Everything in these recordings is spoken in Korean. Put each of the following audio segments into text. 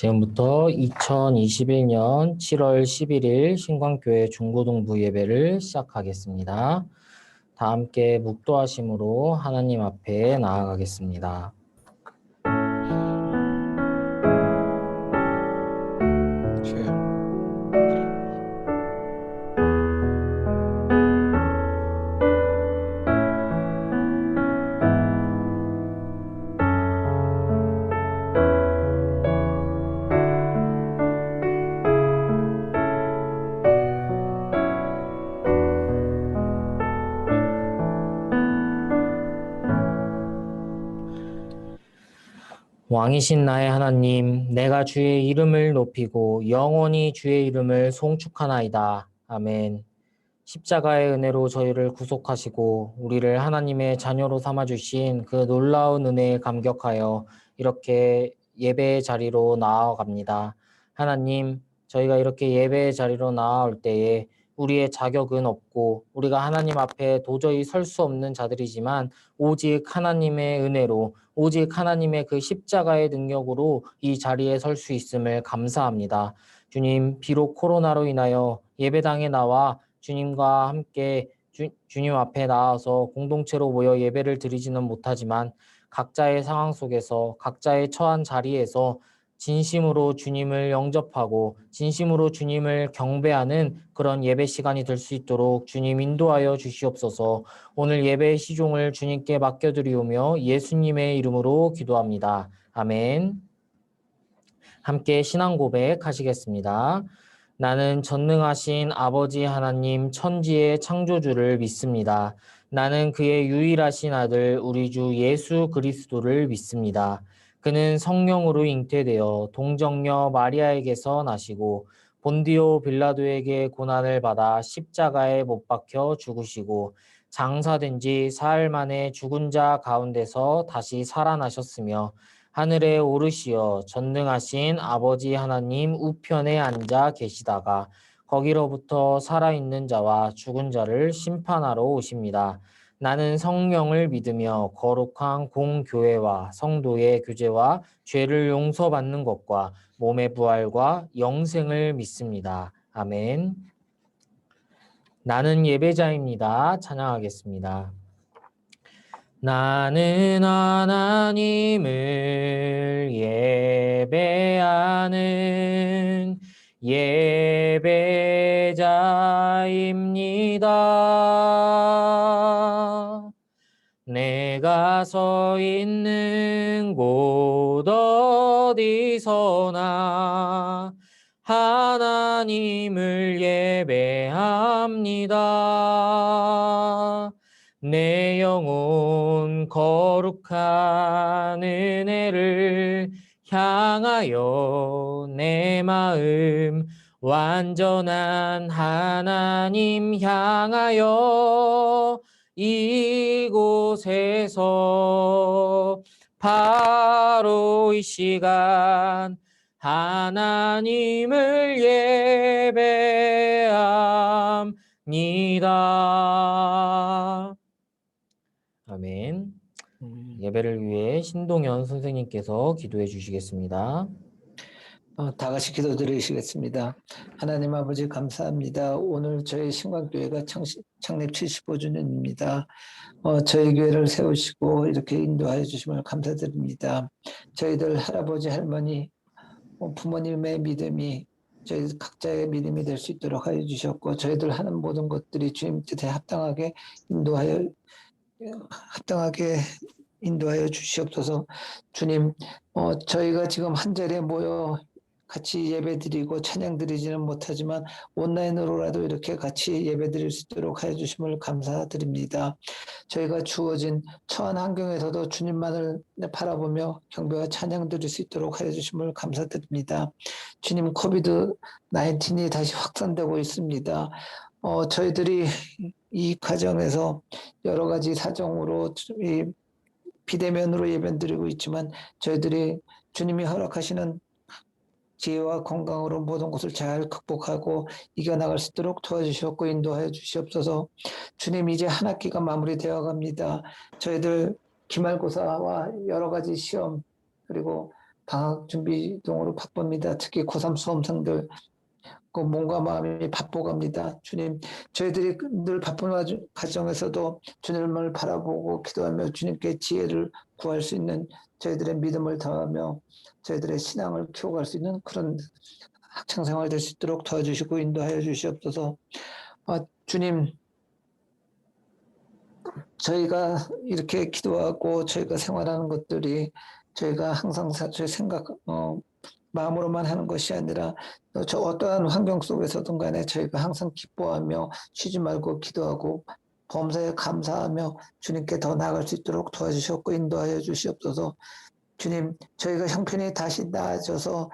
지금부터 2021년 7월 11일 신광교회 중고등부 예배를 시작하겠습니다. 다 함께 묵도하심으로 하나님 앞에 나아가겠습니다. 왕이신 나의 하나님, 내가 주의 이름을 높이고 영원히 주의 이름을 송축하나이다. 아멘. 십자가의 은혜로 저희를 구속하시고 우리를 하나님의 자녀로 삼아주신 그 놀라운 은혜에 감격하여 이렇게 예배의 자리로 나아갑니다. 하나님, 저희가 이렇게 예배의 자리로 나아올 때에 우리의 자격은 없고 우리가 하나님 앞에 도저히 설 수 없는 자들이지만 오직 하나님의 은혜로 오직 하나님의 그 십자가의 능력으로 이 자리에 설 수 있음을 감사합니다. 주님, 비록 코로나로 인하여 예배당에 나와 주님과 함께 주님 앞에 나와서 공동체로 모여 예배를 드리지는 못하지만 각자의 상황 속에서 각자의 처한 자리에서 진심으로 주님을 영접하고 진심으로 주님을 경배하는 그런 예배 시간이 될 수 있도록 주님 인도하여 주시옵소서. 오늘 예배의 시종을 주님께 맡겨드리오며 예수님의 이름으로 기도합니다. 아멘. 함께 신앙 고백 하시겠습니다. 나는 전능하신 아버지 하나님 천지의 창조주를 믿습니다. 나는 그의 유일하신 아들 우리 주 예수 그리스도를 믿습니다. 그는 성령으로 잉태되어 동정녀 마리아에게서 나시고 본디오 빌라도에게 고난을 받아 십자가에 못 박혀 죽으시고 장사된 지 사흘 만에 죽은 자 가운데서 다시 살아나셨으며 하늘에 오르시어 전능하신 아버지 하나님 우편에 앉아 계시다가 거기로부터 살아있는 자와 죽은 자를 심판하러 오십니다. 나는 성령을 믿으며 거룩한 공교회와 성도의 교제와 죄를 용서받는 것과 몸의 부활과 영생을 믿습니다. 아멘. 나는 예배자입니다. 찬양하겠습니다. 나는 하나님을 예배하는 예배자입니다. 내가 서 있는 곳 어디서나 하나님을 예배합니다. 내 영혼 거룩한 은혜를 향하여 내 마음 완전한 하나님 향하여 이곳에서 바로 이 시간 하나님을 예배합니다. 아멘. 예배를 위해 신동현 선생님께서 기도해 주시겠습니다. 다 같이 기도드리시겠습니다. 하나님 아버지 감사합니다. 오늘 저희 신광교회가 창립 75주년입니다. 저희 교회를 세우시고 이렇게 인도하여 주심을 감사드립니다. 저희들 할아버지 할머니 부모님의 믿음이 저희 각자의 믿음이 될 수 있도록 하여 주셨고 저희들 하는 모든 것들이 주님 뜻에 합당하게 인도하여 주시옵소서. 주님, 저희가 지금 한 자리에 모여 같이 예배드리고 찬양드리지는 못하지만 온라인으로라도 이렇게 같이 예배드릴 수 있도록 하여 주심을 감사드립니다. 저희가 주어진 처한 환경에서도 주님만을 바라보며 경배와 찬양드릴 수 있도록 하여 주심을 감사드립니다. 주님, 코비드 19이 다시 확산되고 있습니다. 저희들이 이 과정에서 여러 가지 사정으로 비대면으로 예배드리고 있지만 저희들이 주님이 허락하시는 지혜와 건강으로 모든 것을 잘 극복하고 이겨나갈 수 있도록 도와주시옵고 인도하여 주시옵소서. 주님, 이제 한 학기가 마무리되어 갑니다. 저희들 기말고사와 여러 가지 시험 그리고 방학 준비 등으로 바쁩니다. 특히 고3 수험생들 그 몸과 마음이 바빠갑니다. 주님, 저희들이 늘 바쁜 과정에서도 주님을 바라보고 기도하며 주님께 지혜를 구할 수 있는 저희들의 믿음을 더하며 저희들의 신앙을 키워갈 수 있는 그런 학창생활 될 수 있도록 도와주시고 인도하여 주시옵소서. 주님, 저희가 이렇게 기도하고 저희가 생활하는 것들이 저희가 항상 저희 생각 마음으로만 하는 것이 아니라 저 어떠한 환경 속에서든 간에 저희가 항상 기뻐하며 쉬지 말고 기도하고 범사에 감사하며 주님께 더 나아갈 수 있도록 도와주셨고 인도하여 주시옵소서. 주님, 저희가 형편이 다시 나아져서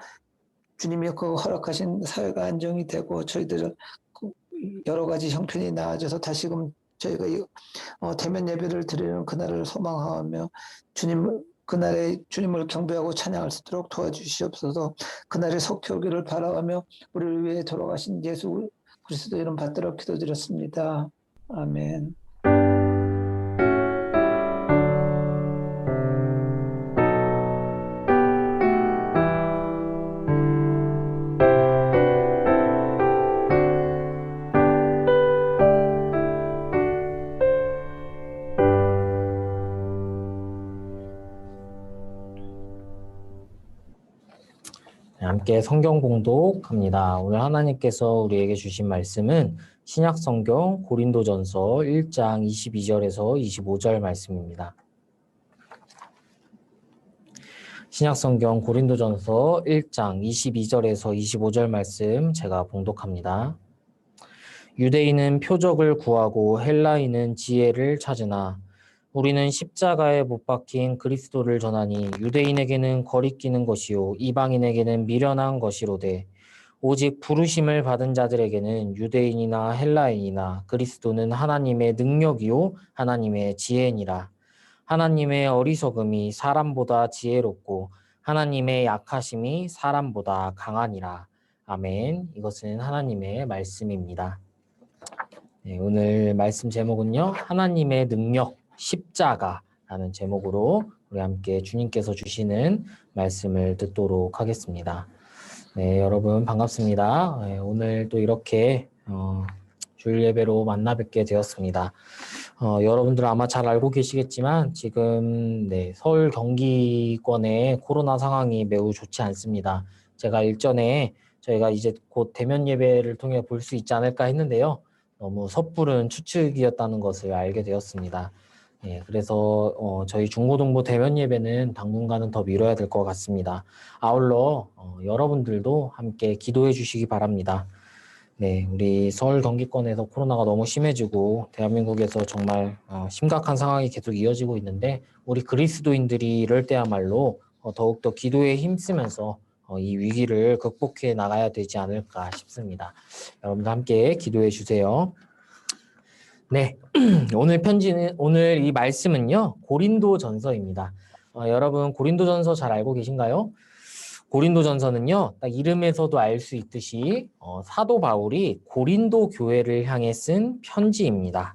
주님이 그 허락하신 사회가 안정이 되고 저희들 여러 가지 형편이 나아져서 다시금 저희가 대면 예배를 드리는 그날을 소망하며 주님 그날에 주님을 경배하고 찬양할 수 있도록 도와주시옵소서. 그날의 속히 오기를 바라가며 우리를 위해 돌아가신 예수 그리스도 이름 받들어 기도드렸습니다. 아멘. 네, 함께 성경 봉독합니다. 오늘 하나님께서 우리에게 주신 말씀은 신약성경 고린도전서 1장 22절에서 25절 말씀입니다. 신약성경 고린도전서 1장 22절에서 25절 말씀 제가 봉독합니다. 유대인은 표적을 구하고 헬라인은 지혜를 찾으나 우리는 십자가에 못 박힌 그리스도를 전하니 유대인에게는 거리끼는 것이요 이방인에게는 미련한 것이로되 오직 부르심을 받은 자들에게는 유대인이나 헬라인이나 그리스도는 하나님의 능력이요 하나님의 지혜니라. 하나님의 어리석음이 사람보다 지혜롭고 하나님의 약하심이 사람보다 강하니라. 아멘. 이것은 하나님의 말씀입니다. 네, 오늘 말씀 제목은요. 하나님의 능력 십자가라는 제목으로 우리 함께 주님께서 주시는 말씀을 듣도록 하겠습니다. 네, 여러분 반갑습니다. 네, 오늘 또 이렇게 주일 예배로 만나 뵙게 되었습니다. 여러분들 아마 잘 알고 계시겠지만 지금 서울 경기권의 코로나 상황이 매우 좋지 않습니다. 제가 일전에 저희가 이제 곧 대면 예배를 통해 볼 수 있지 않을까 했는데요. 너무 섣부른 추측이었다는 것을 알게 되었습니다. 예, 그래서 저희 중고등부 대면 예배는 당분간은 더 미뤄야 될 것 같습니다. 아울러 여러분들도 함께 기도해 주시기 바랍니다. 네, 우리 서울 경기권에서 코로나가 너무 심해지고 대한민국에서 정말 심각한 상황이 계속 이어지고 있는데 우리 그리스도인들이 이럴 때야말로 더욱더 기도에 힘쓰면서 이 위기를 극복해 나가야 되지 않을까 싶습니다. 여러분들 함께 기도해 주세요. 네, 오늘 이 말씀은요 고린도전서입니다. 여러분 고린도전서 잘 알고 계신가요? 고린도전서는요 딱 이름에서도 알 수 있듯이 사도 바울이 고린도 교회를 향해 쓴 편지입니다.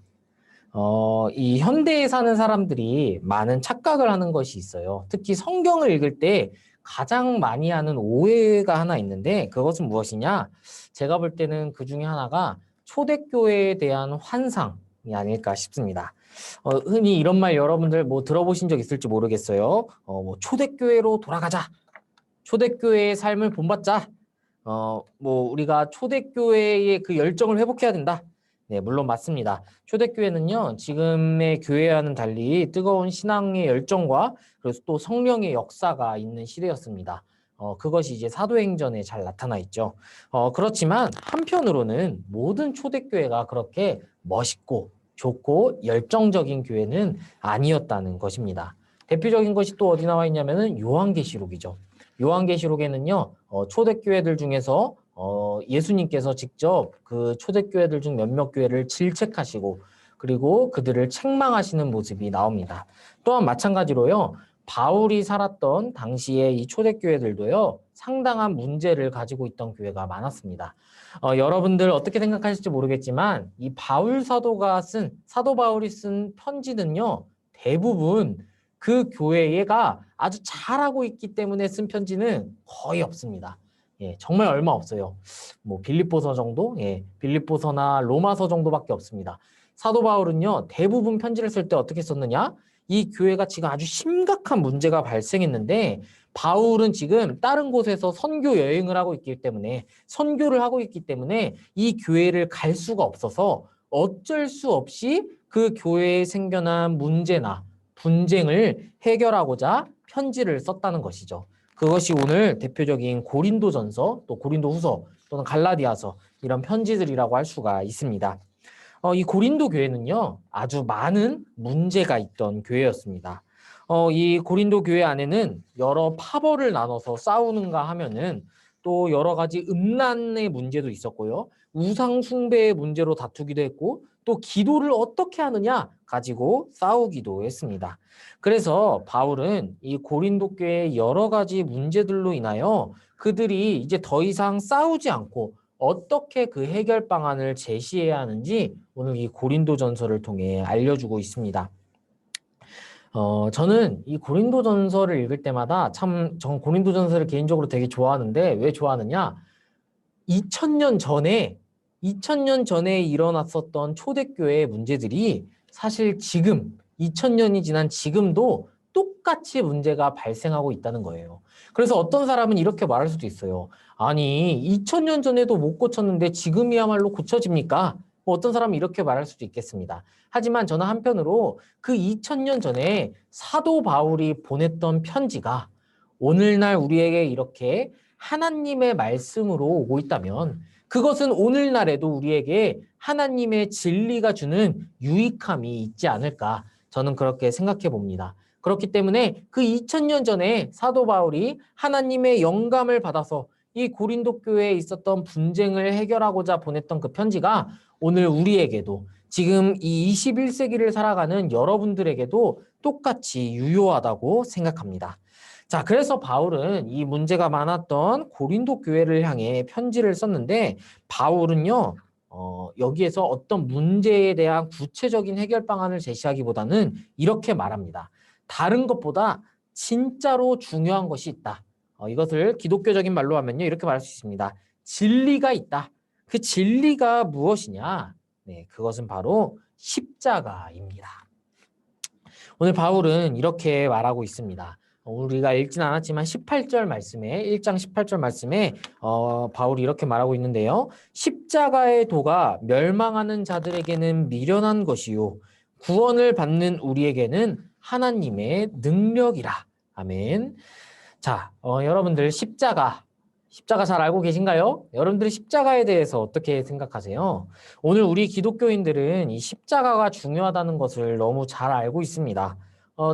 이 현대에 사는 사람들이 많은 착각을 하는 것이 있어요. 특히 성경을 읽을 때 가장 많이 하는 오해가 하나 있는데 그것은 무엇이냐? 제가 볼 때는 그 중에 하나가 초대교회에 대한 환상이 아닐까 싶습니다. 흔히 이런 말 여러분들 뭐 들어보신 적 있을지 모르겠어요. 뭐 초대교회로 돌아가자. 초대교회의 삶을 본받자. 뭐 우리가 초대교회의 그 열정을 회복해야 된다. 네, 물론 맞습니다. 초대교회는요, 지금의 교회와는 달리 뜨거운 신앙의 열정과 그래서 또 성령의 역사가 있는 시대였습니다. 그것이 이제 사도행전에 잘 나타나 있죠. 그렇지만 한편으로는 모든 초대교회가 그렇게 멋있고 좋고 열정적인 교회는 아니었다는 것입니다. 대표적인 것이 또 어디 나와 있냐면은 요한계시록이죠. 요한계시록에는요, 초대교회들 중에서 예수님께서 직접 그 초대교회들 중 몇몇 교회를 질책하시고 그리고 그들을 책망하시는 모습이 나옵니다. 또한 마찬가지로요, 바울이 살았던 당시에 이 초대교회들도요, 상당한 문제를 가지고 있던 교회가 많았습니다. 여러분들 어떻게 생각하실지 모르겠지만 이 사도 바울이 쓴 편지는요, 대부분 그 교회가 아주 잘하고 있기 때문에 쓴 편지는 거의 없습니다. 예, 정말 얼마 없어요. 뭐 빌립보서 정도, 예, 빌립보서나 로마서 정도밖에 없습니다. 사도 바울은요, 대부분 편지를 쓸 때 어떻게 썼느냐? 이 교회가 지금 아주 심각한 문제가 발생했는데 바울은 지금 다른 곳에서 선교 여행을 하고 있기 때문에 선교를 하고 있기 때문에 이 교회를 갈 수가 없어서 어쩔 수 없이 그 교회에 생겨난 문제나 분쟁을 해결하고자 편지를 썼다는 것이죠. 그것이 오늘 대표적인 고린도전서, 또 고린도후서, 또는 갈라디아서 이런 편지들이라고 할 수가 있습니다. 이 고린도 교회는요, 아주 많은 문제가 있던 교회였습니다. 이 고린도 교회 안에는 여러 파벌을 나눠서 싸우는가 하면은 또 여러 가지 음란의 문제도 있었고요. 우상 숭배의 문제로 다투기도 했고 또 기도를 어떻게 하느냐 가지고 싸우기도 했습니다. 그래서 바울은 이 고린도 교회의 여러 가지 문제들로 인하여 그들이 이제 더 이상 싸우지 않고 어떻게 그 해결 방안을 제시해야 하는지 오늘 이 고린도전서를 통해 알려주고 있습니다. 저는 이 고린도전서를 읽을 때마다 전 고린도전서를 개인적으로 되게 좋아하는데 왜 좋아하느냐? 2000년 전에 일어났었던 초대교회의 문제들이 사실 지금 2000년이 지난 지금도 똑같이 문제가 발생하고 있다는 거예요. 그래서 어떤 사람은 이렇게 말할 수도 있어요. 아니, 2000년 전에도 못 고쳤는데 지금이야말로 고쳐집니까? 뭐 어떤 사람은 이렇게 말할 수도 있겠습니다. 하지만 저는 한편으로 그 2000년 전에 사도 바울이 보냈던 편지가 오늘날 우리에게 이렇게 하나님의 말씀으로 오고 있다면 그것은 오늘날에도 우리에게 하나님의 진리가 주는 유익함이 있지 않을까 저는 그렇게 생각해 봅니다. 그렇기 때문에 그 2000년 전에 사도 바울이 하나님의 영감을 받아서 이 고린도 교회에 있었던 분쟁을 해결하고자 보냈던 그 편지가 오늘 우리에게도 지금 이 21세기를 살아가는 여러분들에게도 똑같이 유효하다고 생각합니다. 자, 그래서 바울은 이 문제가 많았던 고린도 교회를 향해 편지를 썼는데 바울은요, 여기에서 어떤 문제에 대한 구체적인 해결 방안을 제시하기보다는 이렇게 말합니다. 다른 것보다 진짜로 중요한 것이 있다. 이것을 기독교적인 말로 하면요, 이렇게 말할 수 있습니다. 진리가 있다. 그 진리가 무엇이냐? 네, 그것은 바로 십자가입니다. 오늘 바울은 이렇게 말하고 있습니다. 우리가 읽진 않았지만 18절 말씀에 1장 18절 말씀에 바울이 이렇게 말하고 있는데요. 십자가의 도가 멸망하는 자들에게는 미련한 것이요 구원을 받는 우리에게는 하나님의 능력이라. 아멘. 자, 여러분들 십자가 잘 알고 계신가요? 여러분들 십자가에 대해서 어떻게 생각하세요? 오늘 우리 기독교인들은 이 십자가가 중요하다는 것을 너무 잘 알고 있습니다.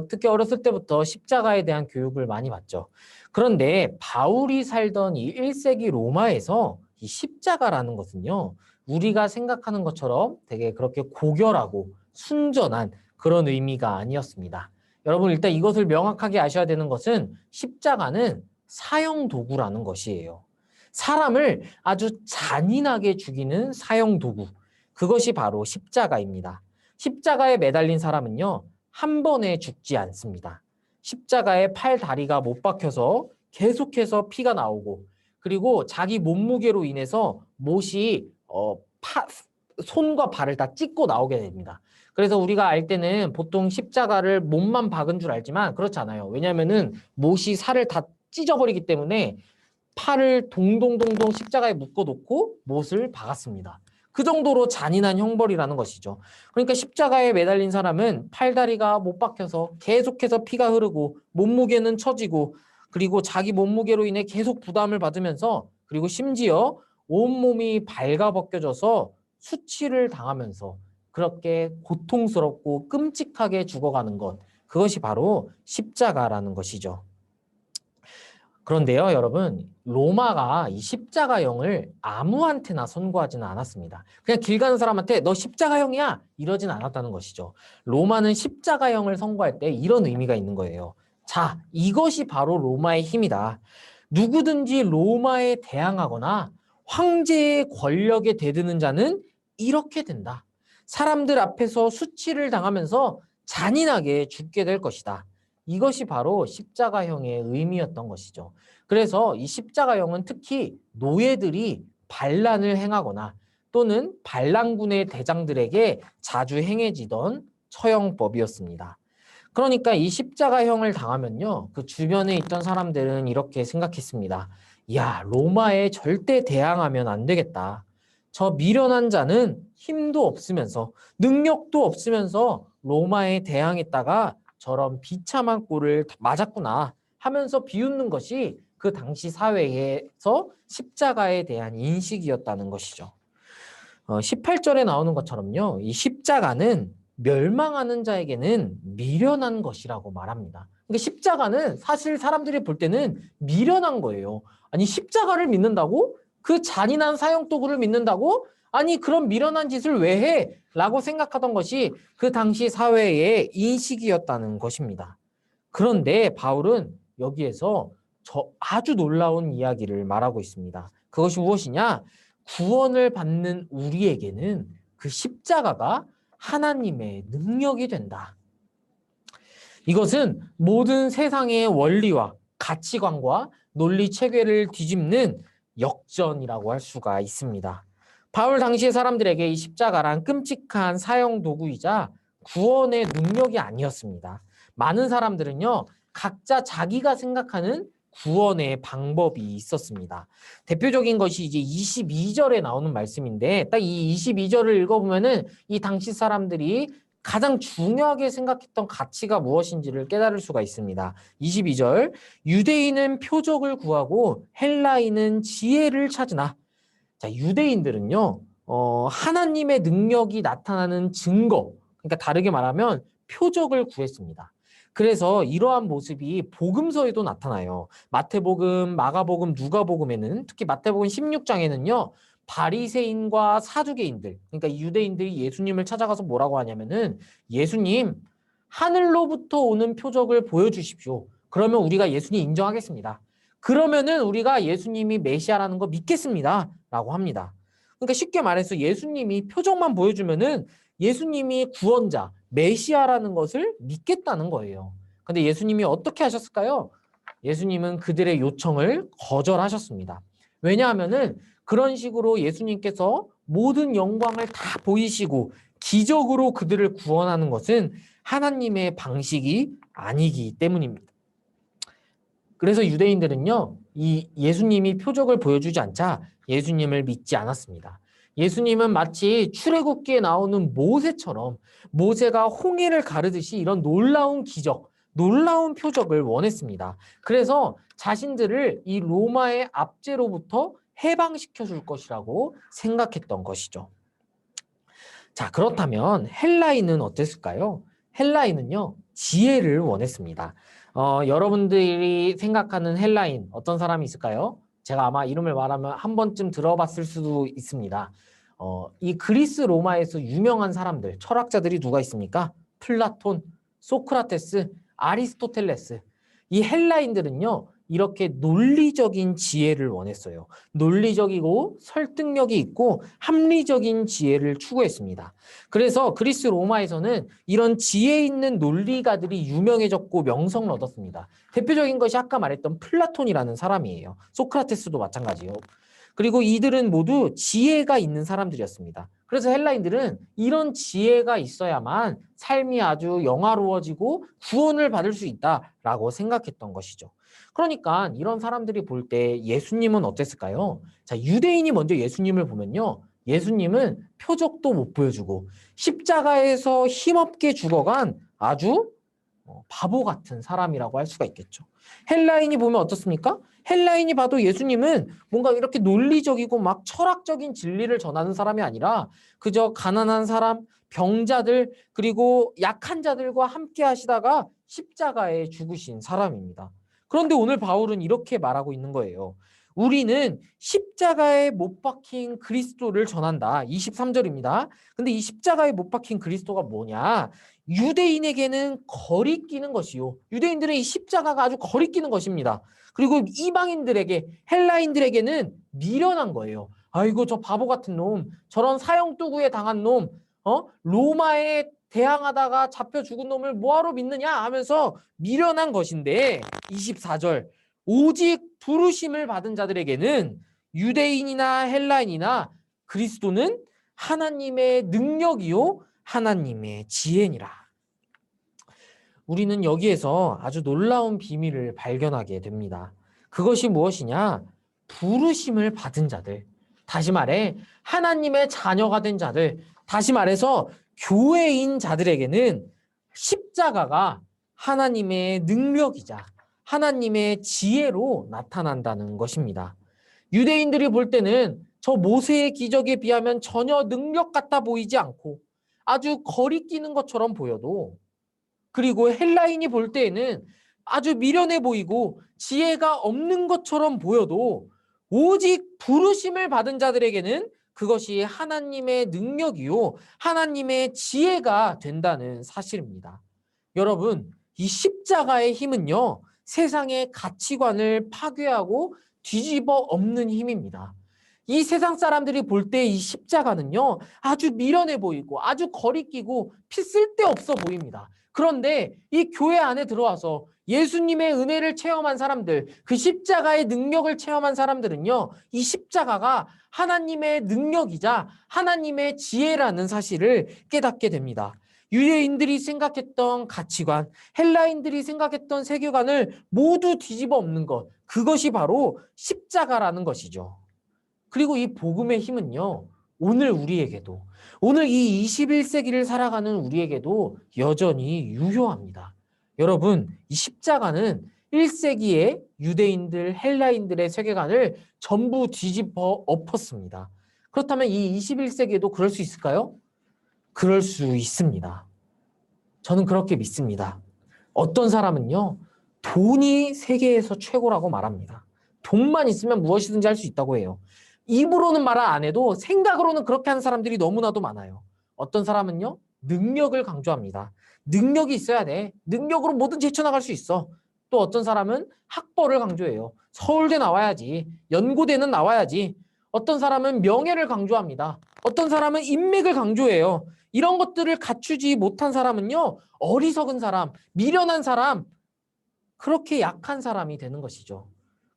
특히 어렸을 때부터 십자가에 대한 교육을 많이 받죠. 그런데 바울이 살던 이 1세기 로마에서 이 십자가라는 것은요, 우리가 생각하는 것처럼 되게 그렇게 고결하고 순전한 그런 의미가 아니었습니다. 여러분 일단 이것을 명확하게 아셔야 되는 것은 십자가는 사형 도구라는 것이에요. 사람을 아주 잔인하게 죽이는 사형 도구. 그것이 바로 십자가입니다. 십자가에 매달린 사람은요, 한 번에 죽지 않습니다. 십자가에 팔, 다리가 못 박혀서 계속해서 피가 나오고, 그리고 자기 몸무게로 인해서 못이 손과 발을 다 찢고 나오게 됩니다. 그래서 우리가 알 때는 보통 십자가를 못만 박은 줄 알지만 그렇지 않아요. 왜냐하면은 못이 살을 다 찢어버리기 때문에 팔을 동동동동 십자가에 묶어놓고 못을 박았습니다. 그 정도로 잔인한 형벌이라는 것이죠. 그러니까 십자가에 매달린 사람은 팔다리가 못 박혀서 계속해서 피가 흐르고 몸무게는 처지고 그리고 자기 몸무게로 인해 계속 부담을 받으면서 그리고 심지어 온몸이 발가벗겨져서 수치를 당하면서 그렇게 고통스럽고 끔찍하게 죽어가는 것, 그것이 바로 십자가라는 것이죠. 그런데요, 여러분, 로마가 이 십자가형을 아무한테나 선고하지는 않았습니다. 그냥 길 가는 사람한테 너 십자가형이야! 이러진 않았다는 것이죠. 로마는 십자가형을 선고할 때 이런 의미가 있는 거예요. 자, 이것이 바로 로마의 힘이다. 누구든지 로마에 대항하거나 황제의 권력에 대드는 자는 이렇게 된다. 사람들 앞에서 수치를 당하면서 잔인하게 죽게 될 것이다. 이것이 바로 십자가형의 의미였던 것이죠. 그래서 이 십자가형은 특히 노예들이 반란을 행하거나 또는 반란군의 대장들에게 자주 행해지던 처형법이었습니다. 그러니까 이 십자가형을 당하면요, 그 주변에 있던 사람들은 이렇게 생각했습니다. 야, 로마에 절대 대항하면 안 되겠다. 저 미련한 자는 힘도 없으면서 능력도 없으면서 로마에 대항했다가 저런 비참한 꼴을 맞았구나 하면서 비웃는 것이 그 당시 사회에서 십자가에 대한 인식이었다는 것이죠. 18절에 나오는 것처럼요. 이 십자가는 멸망하는 자에게는 미련한 것이라고 말합니다. 그러니까 십자가는 사실 사람들이 볼 때는 미련한 거예요. 아니 십자가를 믿는다고? 그 잔인한 사형도구를 믿는다고? 아니 그런 미련한 짓을 왜 해? 라고 생각하던 것이 그 당시 사회의 인식이었다는 것입니다. 그런데 바울은 여기에서 아주 놀라운 이야기를 말하고 있습니다. 그것이 무엇이냐? 구원을 받는 우리에게는 그 십자가가 하나님의 능력이 된다. 이것은 모든 세상의 원리와 가치관과 논리 체계를 뒤집는 역전이라고 할 수가 있습니다. 바울 당시의 사람들에게 이 십자가란 끔찍한 사형 도구이자 구원의 능력이 아니었습니다. 많은 사람들은요, 각자 자기가 생각하는 구원의 방법이 있었습니다. 대표적인 것이 이제 22절에 나오는 말씀인데, 딱 이 22절을 읽어보면은 이 당시 사람들이 가장 중요하게 생각했던 가치가 무엇인지를 깨달을 수가 있습니다. 22절, 유대인은 표적을 구하고 헬라인은 지혜를 찾으나. 자, 유대인들은요, 하나님의 능력이 나타나는 증거, 그러니까 다르게 말하면 표적을 구했습니다. 그래서 이러한 모습이 복음서에도 나타나요. 마태복음, 마가복음, 누가복음에는 특히 마태복음 16장에는요. 바리새인과 사두개인들, 그러니까 유대인들이 예수님을 찾아가서 뭐라고 하냐면은 예수님, 하늘로부터 오는 표적을 보여주십시오. 그러면 우리가 예수님 인정하겠습니다. 그러면은 우리가 예수님이 메시아라는 거 믿겠습니다. 라고 합니다. 그러니까 쉽게 말해서 예수님이 표적만 보여주면은 예수님이 구원자, 메시아라는 것을 믿겠다는 거예요. 근데 예수님이 어떻게 하셨을까요? 예수님은 그들의 요청을 거절하셨습니다. 왜냐하면은 그런 식으로 예수님께서 모든 영광을 다 보이시고 기적으로 그들을 구원하는 것은 하나님의 방식이 아니기 때문입니다. 그래서 유대인들은요, 이 예수님이 표적을 보여주지 않자 예수님을 믿지 않았습니다. 예수님은 마치 출애굽기에 나오는 모세처럼 모세가 홍해를 가르듯이 이런 놀라운 기적, 놀라운 표적을 원했습니다. 그래서 자신들을 이 로마의 압제로부터 해방시켜 줄 것이라고 생각했던 것이죠. 자, 그렇다면 헬라인은 어땠을까요? 헬라인은요, 지혜를 원했습니다. 여러분들이 생각하는 헬라인 어떤 사람이 있을까요? 제가 아마 이름을 말하면 한 번쯤 들어봤을 수도 있습니다. 이 그리스 로마에서 유명한 사람들, 철학자들이 누가 있습니까? 플라톤, 소크라테스, 아리스토텔레스. 이 헬라인들은요, 이렇게 논리적인 지혜를 원했어요. 논리적이고 설득력이 있고 합리적인 지혜를 추구했습니다. 그래서 그리스 로마에서는 이런 지혜 있는 논리가들이 유명해졌고 명성을 얻었습니다. 대표적인 것이 아까 말했던 플라톤이라는 사람이에요. 소크라테스도 마찬가지요. 그리고 이들은 모두 지혜가 있는 사람들이었습니다. 그래서 헬라인들은 이런 지혜가 있어야만 삶이 아주 영화로워지고 구원을 받을 수 있다라고 생각했던 것이죠. 그러니까 이런 사람들이 볼 때 예수님은 어땠을까요? 자, 유대인이 먼저 예수님을 보면요. 예수님은 표적도 못 보여주고 십자가에서 힘없게 죽어간 아주 바보 같은 사람이라고 할 수가 있겠죠. 헬라인이 보면 어떻습니까? 헬라인이 봐도 예수님은 뭔가 이렇게 논리적이고 막 철학적인 진리를 전하는 사람이 아니라 그저 가난한 사람, 병자들, 그리고 약한 자들과 함께 하시다가 십자가에 죽으신 사람입니다. 그런데 오늘 바울은 이렇게 말하고 있는 거예요. 우리는 십자가에 못 박힌 그리스도를 전한다. 23절입니다. 근데 이 십자가에 못 박힌 그리스도가 뭐냐? 유대인에게는 거리끼는 것이요. 유대인들의 이 십자가가 아주 거리끼는 것입니다. 그리고 이방인들에게, 헬라인들에게는 미련한 거예요. 아이고, 저 바보 같은 놈, 저런 사형도구에 당한 놈, 로마에 대항하다가 잡혀 죽은 놈을 뭐하러 믿느냐 하면서 미련한 것인데 24절, 오직 부르심을 받은 자들에게는 유대인이나 헬라인이나 그리스도는 하나님의 능력이요 하나님의 지혜니라. 우리는 여기에서 아주 놀라운 비밀을 발견하게 됩니다. 그것이 무엇이냐? 부르심을 받은 자들, 다시 말해 하나님의 자녀가 된 자들, 다시 말해서 교회인 자들에게는 십자가가 하나님의 능력이자 하나님의 지혜로 나타난다는 것입니다. 유대인들이 볼 때는 저 모세의 기적에 비하면 전혀 능력 같아 보이지 않고 아주 거리끼는 것처럼 보여도, 그리고 헬라인이 볼 때에는 아주 미련해 보이고 지혜가 없는 것처럼 보여도 오직 부르심을 받은 자들에게는 그것이 하나님의 능력이요 하나님의 지혜가 된다는 사실입니다. 여러분, 이 십자가의 힘은요, 세상의 가치관을 파괴하고 뒤집어 엎는 힘입니다. 이 세상 사람들이 볼 때 이 십자가는요, 아주 미련해 보이고 아주 거리끼고 피 쓸데없어 보입니다. 그런데 이 교회 안에 들어와서 예수님의 은혜를 체험한 사람들, 그 십자가의 능력을 체험한 사람들은요, 이 십자가가 하나님의 능력이자 하나님의 지혜라는 사실을 깨닫게 됩니다. 유대인들이 생각했던 가치관, 헬라인들이 생각했던 세계관을 모두 뒤집어 엎는 것, 그것이 바로 십자가라는 것이죠. 그리고 이 복음의 힘은요, 오늘 우리에게도, 오늘 이 21세기를 살아가는 우리에게도 여전히 유효합니다. 여러분, 이 십자가는 1세기의 유대인들, 헬라인들의 세계관을 전부 뒤집어 엎었습니다. 그렇다면 이 21세기에도 그럴 수 있을까요? 그럴 수 있습니다. 저는 그렇게 믿습니다. 어떤 사람은요, 돈이 세계에서 최고라고 말합니다. 돈만 있으면 무엇이든지 할 수 있다고 해요. 입으로는 말 안 해도 생각으로는 그렇게 하는 사람들이 너무나도 많아요. 어떤 사람은요, 능력을 강조합니다. 능력이 있어야 돼. 능력으로 뭐든지 헤쳐나갈 수 있어. 또 어떤 사람은 학벌을 강조해요. 서울대 나와야지. 연고대는 나와야지. 어떤 사람은 명예를 강조합니다. 어떤 사람은 인맥을 강조해요. 이런 것들을 갖추지 못한 사람은요, 어리석은 사람, 미련한 사람, 그렇게 약한 사람이 되는 것이죠.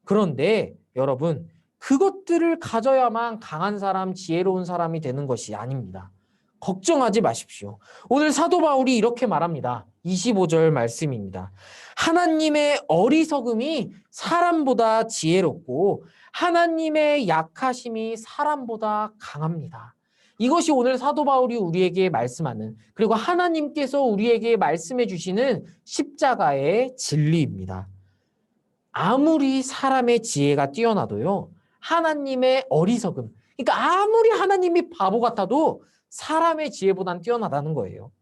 그런데 여러분, 그것들을 가져야만 강한 사람, 지혜로운 사람이 되는 것이 아닙니다. 걱정하지 마십시오. 오늘 사도 바울이 이렇게 말합니다. 25절 말씀입니다. 하나님의 어리석음이 사람보다 지혜롭고 하나님의 약하심이 사람보다 강합니다. 이것이 오늘 사도 바울이 우리에게 말씀하는, 그리고 하나님께서 우리에게 말씀해 주시는 십자가의 진리입니다. 아무리 사람의 지혜가 뛰어나도요, 하나님의 어리석음, 그러니까 아무리 하나님이 바보 같아도 사람의 지혜보단 뛰어나다는 거예요.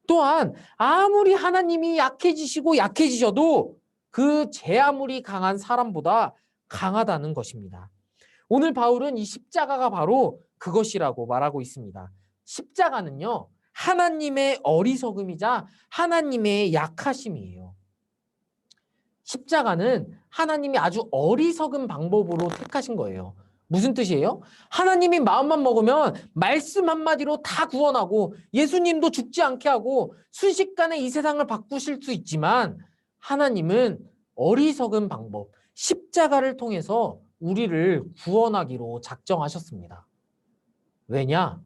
또한 아무리 하나님이 약해지시고 약해지셔도 그 제 아무리 강한 사람보다 강하다는 것입니다. 오늘 바울은 이 십자가가 바로 그것이라고 말하고 있습니다. 십자가는요, 하나님의 어리석음이자 하나님의 약하심이에요. 십자가는 하나님이 아주 어리석은 방법으로 택하신 거예요. 무슨 뜻이에요? 하나님이 마음만 먹으면 말씀 한마디로 다 구원하고 예수님도 죽지 않게 하고 순식간에 이 세상을 바꾸실 수 있지만 하나님은 어리석은 방법, 십자가를 통해서 우리를 구원하기로 작정하셨습니다. 왜냐?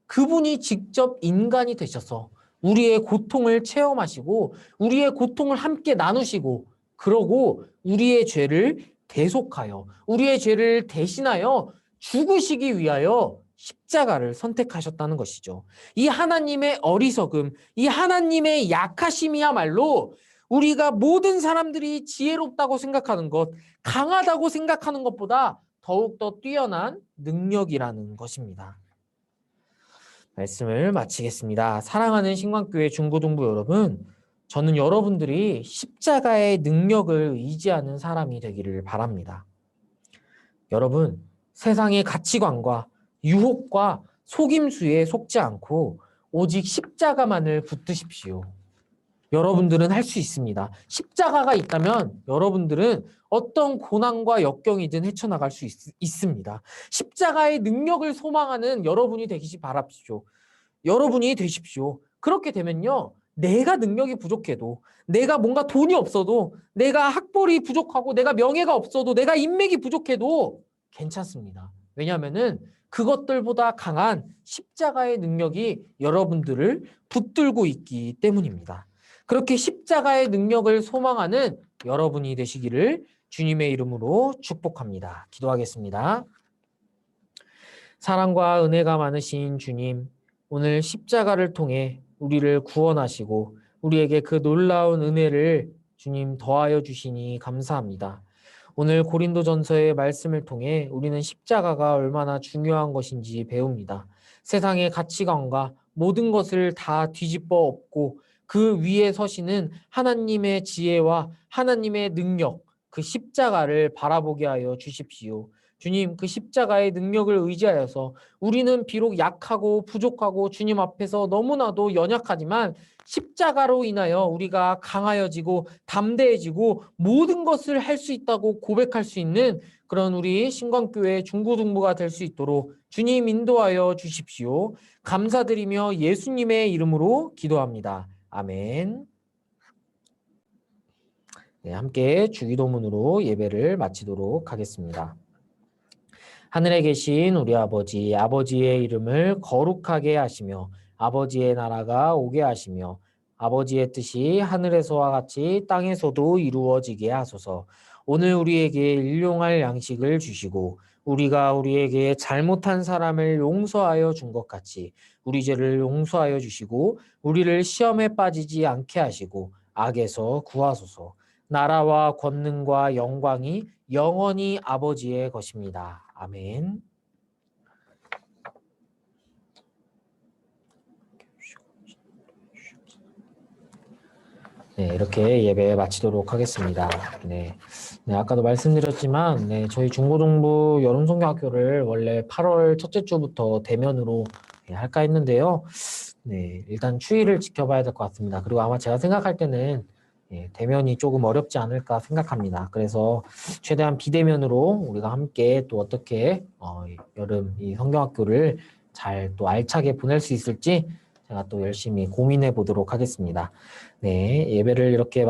그분이 직접 인간이 되셔서 우리의 고통을 체험하시고 우리의 고통을 함께 나누시고 그러고 우리의 죄를 대속하여 우리의 죄를 대신하여 죽으시기 위하여 십자가를 선택하셨다는 것이죠. 이 하나님의 어리석음, 이 하나님의 약하심이야말로 우리가 모든 사람들이 지혜롭다고 생각하는 것, 강하다고 생각하는 것보다 더욱더 뛰어난 능력이라는 것입니다. 말씀을 마치겠습니다. 사랑하는 신광교회 중고등부 여러분, 저는 여러분들이 십자가의 능력을 의지하는 사람이 되기를 바랍니다. 여러분, 세상의 가치관과 유혹과 속임수에 속지 않고 오직 십자가만을 붙드십시오. 여러분들은 할 수 있습니다. 십자가가 있다면 여러분들은 어떤 고난과 역경이든 헤쳐나갈 수 있습니다. 십자가의 능력을 소망하는 여러분이 되시기 바랍시오. 여러분이 되십시오. 그렇게 되면요, 내가 능력이 부족해도, 내가 뭔가 돈이 없어도, 내가 학벌이 부족하고, 내가 명예가 없어도, 내가 인맥이 부족해도 괜찮습니다. 왜냐하면은 그것들보다 강한 십자가의 능력이 여러분들을 붙들고 있기 때문입니다. 그렇게 십자가의 능력을 소망하는 여러분이 되시기를 주님의 이름으로 축복합니다. 기도하겠습니다. 사랑과 은혜가 많으신 주님, 오늘 십자가를 통해 우리를 구원하시고 우리에게 그 놀라운 은혜를 주님 더하여 주시니 감사합니다. 오늘 고린도전서의 말씀을 통해 우리는 십자가가 얼마나 중요한 것인지 배웁니다. 세상의 가치관과 모든 것을 다 뒤집어 엎고 그 위에 서시는 하나님의 지혜와 하나님의 능력, 그 십자가를 바라보게 하여 주십시오. 주님, 그 십자가의 능력을 의지하여서 우리는 비록 약하고 부족하고 주님 앞에서 너무나도 연약하지만 십자가로 인하여 우리가 강하여지고 담대해지고 모든 것을 할 수 있다고 고백할 수 있는 그런 우리 신광교회 중고등부가 될 수 있도록 주님 인도하여 주십시오. 감사드리며 예수님의 이름으로 기도합니다. 아멘. 네, 함께 주기도문으로 예배를 마치도록 하겠습니다. 하늘에 계신 우리 아버지, 아버지의 이름을 거룩하게 하시며 아버지의 나라가 오게 하시며 아버지의 뜻이 하늘에서와 같이 땅에서도 이루어지게 하소서. 오늘 우리에게 일용할 양식을 주시고 우리가 우리에게 잘못한 사람을 용서하여 준 것 같이 우리 죄를 용서하여 주시고 우리를 시험에 빠지지 않게 하시고 악에서 구하소서. 나라와 권능과 영광이 영원히 아버지의 것입니다. 아멘. 네, 이렇게 예배 마치도록 하겠습니다. 네, 아까도 말씀드렸지만, 저희 중고등부 여름성경학교를 원래 8월 첫째 주부터 대면으로 할까 했는데요. 네, 일단 추이를 지켜봐야 될 것 같습니다. 그리고 아마 제가 생각할 때는 대면이 조금 어렵지 않을까 생각합니다. 그래서 최대한 비대면으로 우리가 함께 또 어떻게 여름 이 성경학교를 잘 또 알차게 보낼 수 있을지 제가 또 열심히 고민해 보도록 하겠습니다. 네, 예배를 이렇게